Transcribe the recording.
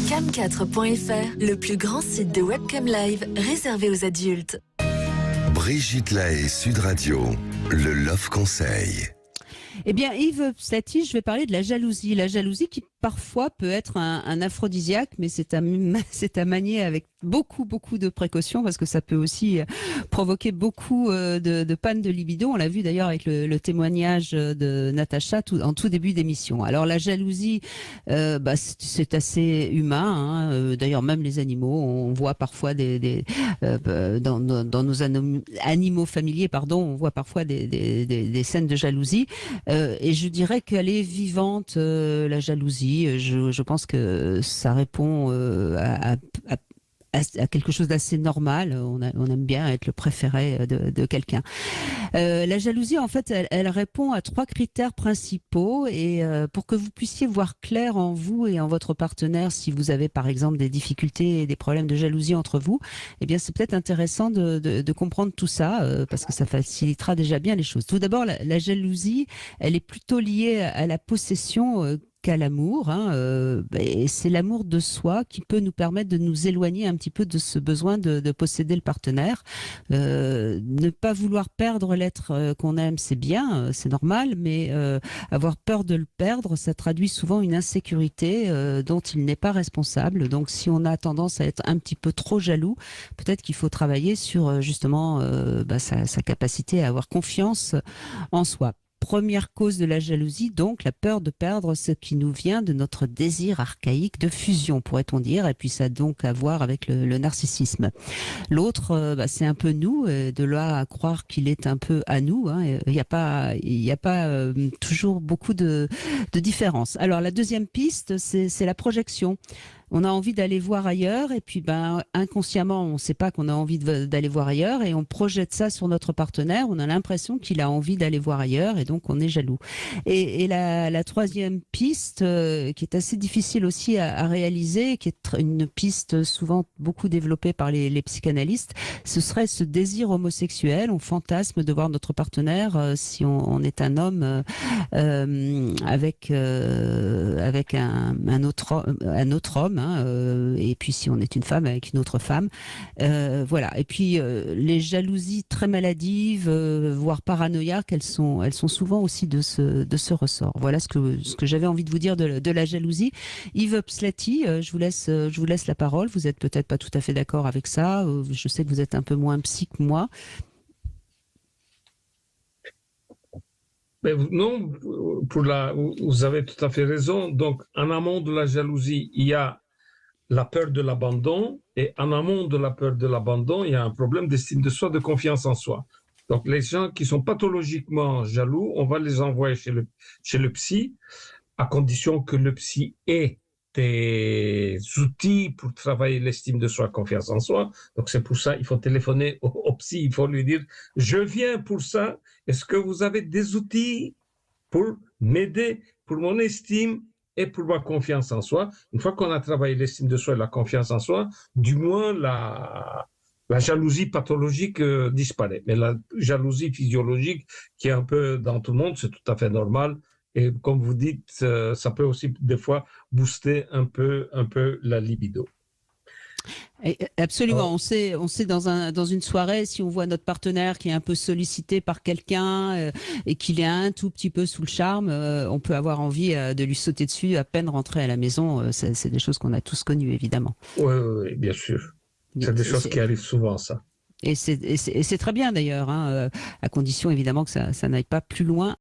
Cam4.fr, le plus grand site de webcam live réservé aux adultes. Brigitte Lahaie, Sud Radio, le Love Conseil. Eh bien, Yves Psati, je vais parler de la jalousie. La jalousie qui parfois peut être un aphrodisiaque, mais c'est à manier avec beaucoup de précautions parce que ça peut aussi provoquer beaucoup de panne de libido. On l'a vu d'ailleurs avec le témoignage de Natacha en tout début d'émission. Alors la jalousie, c'est assez humain. Hein. D'ailleurs, même les animaux, on voit parfois dans nos animaux familiers, on voit parfois des scènes de jalousie. Et je dirais qu'elle est vivante, la jalousie. Je pense que ça répond à quelque chose d'assez normal. On aime bien être le préféré de quelqu'un. La jalousie, en fait, elle répond à 3 critères principaux. Et pour que vous puissiez voir clair en vous et en votre partenaire, si vous avez par exemple des difficultés et des problèmes de jalousie entre vous, eh bien c'est peut-être intéressant de comprendre tout ça parce que ça facilitera déjà bien les choses. Tout d'abord, la jalousie, elle est plutôt liée à la possession qu'à l'amour. Et c'est l'amour de soi qui peut nous permettre de nous éloigner un petit peu de ce besoin de posséder le partenaire. Ne pas vouloir perdre l'être qu'on aime, c'est bien, c'est normal, mais avoir peur de le perdre, ça traduit souvent une insécurité dont il n'est pas responsable. Donc si on a tendance à être un petit peu trop jaloux, peut-être qu'il faut travailler sur justement sa capacité à avoir confiance en soi. Première cause de la jalousie, donc la peur de perdre ce qui nous vient de notre désir archaïque de fusion, pourrait-on dire, et puis ça a donc à voir avec le narcissisme. L'autre, c'est un peu nous, de là à croire qu'il est un peu à nous. Il n'y a pas toujours beaucoup de différence. Alors la deuxième piste, c'est la projection. On a envie d'aller voir ailleurs et puis inconsciemment on ne sait pas qu'on a envie d'aller voir ailleurs et on projette ça sur notre partenaire. On a l'impression qu'il a envie d'aller voir ailleurs et donc on est jaloux. Et la troisième piste qui est assez difficile aussi à réaliser, qui est une piste souvent beaucoup développée par les psychanalystes, ce serait ce désir homosexuel. On fantasme de voir notre partenaire si on est un homme avec un autre homme. Et puis si on est une femme avec une autre femme, voilà. Et puis les jalousies très maladives, voire paranoïaques, elles sont souvent aussi de ce ressort. Voilà ce que j'avais envie de vous dire de la jalousie. Yves Psati, je vous laisse la parole. Vous êtes peut-être pas tout à fait d'accord avec ça. Je sais que vous êtes un peu moins psy que moi. Mais non, vous avez tout à fait raison. Donc, en amont de la jalousie, il y a la peur de l'abandon, et en amont de la peur de l'abandon, il y a un problème d'estime de soi, de confiance en soi. Donc, les gens qui sont pathologiquement jaloux, on va les envoyer chez le psy, à condition que le psy ait des outils pour travailler l'estime de soi, confiance en soi. Donc, c'est pour ça il faut téléphoner au psy, il faut lui dire « Je viens pour ça, est-ce que vous avez des outils pour m'aider, pour mon estime et pour ma confiance en soi ?» Une fois qu'on a travaillé l'estime de soi et la confiance en soi, du moins la jalousie pathologique disparaît. Mais la jalousie physiologique qui est un peu dans tout le monde, c'est tout à fait normal. Et comme vous dites, ça peut aussi des fois booster un peu la libido. Absolument, on sait dans une soirée, si on voit notre partenaire qui est un peu sollicité par quelqu'un et qu'il est un tout petit peu sous le charme, on peut avoir envie de lui sauter dessus à peine rentré à la maison. C'est des choses qu'on a tous connues, évidemment. Oui, bien sûr. C'est des choses qui arrivent souvent, ça. Et c'est très bien d'ailleurs, à condition évidemment que ça n'aille pas plus loin